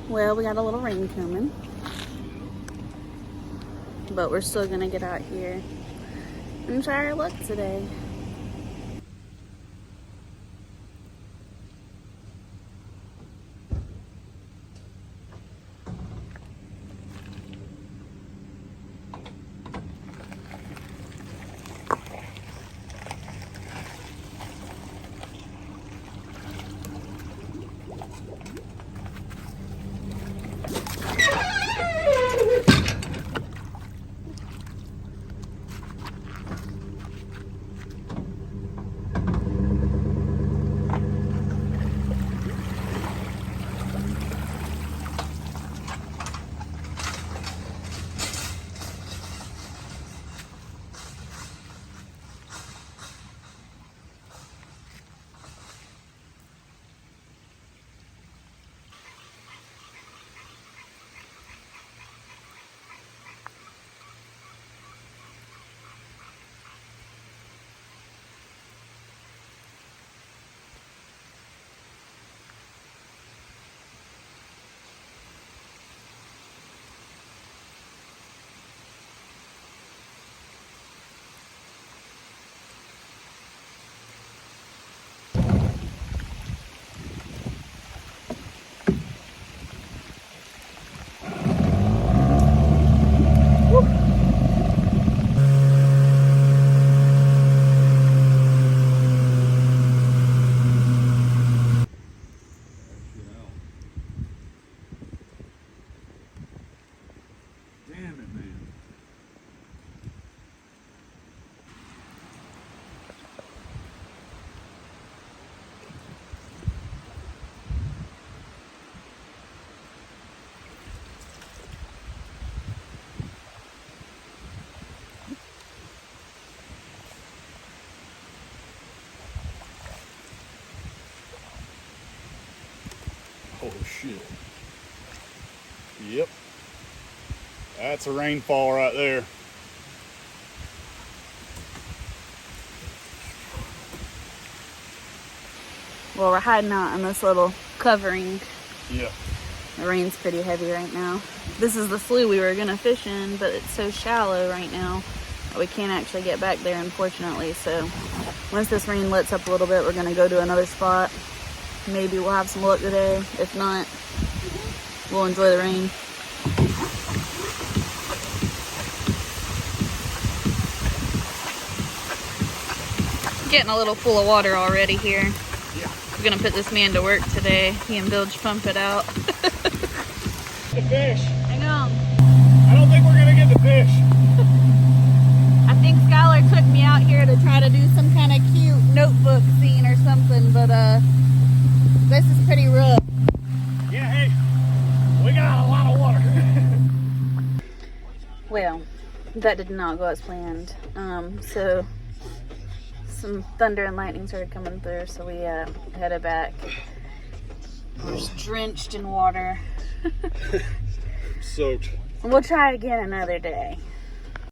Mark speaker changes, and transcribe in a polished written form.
Speaker 1: Well, we got a little rain coming, but we're still gonna get out here and try our luck today.
Speaker 2: Oh shit. Yep. That's a rainfall right there.
Speaker 1: Well, we're hiding out in this little covering.
Speaker 2: Yeah.
Speaker 1: The rain's pretty heavy right now. This is the slough we were gonna fish in, but it's so shallow right now that we can't actually get back there, unfortunately. So once this rain lets up a little bit, we're gonna go to another spot. Maybe we'll have some luck today. If not, we'll enjoy the rain. Getting a little full of water already here.
Speaker 2: Yeah.
Speaker 1: We're gonna put this man to work today. He and Bilge pump it out.
Speaker 2: The fish.
Speaker 1: Hang on.
Speaker 2: I don't think we're gonna get the fish.
Speaker 1: I think Skylar took me out here to try to do some kind of cute notebook scene or something, but this is pretty rough.
Speaker 2: Yeah, hey, we got a lot of water.
Speaker 1: Well, that did not go as planned. So some thunder and lightning started coming through, so we headed back. We're just drenched in water.
Speaker 2: Soaked.
Speaker 1: We'll try again another day.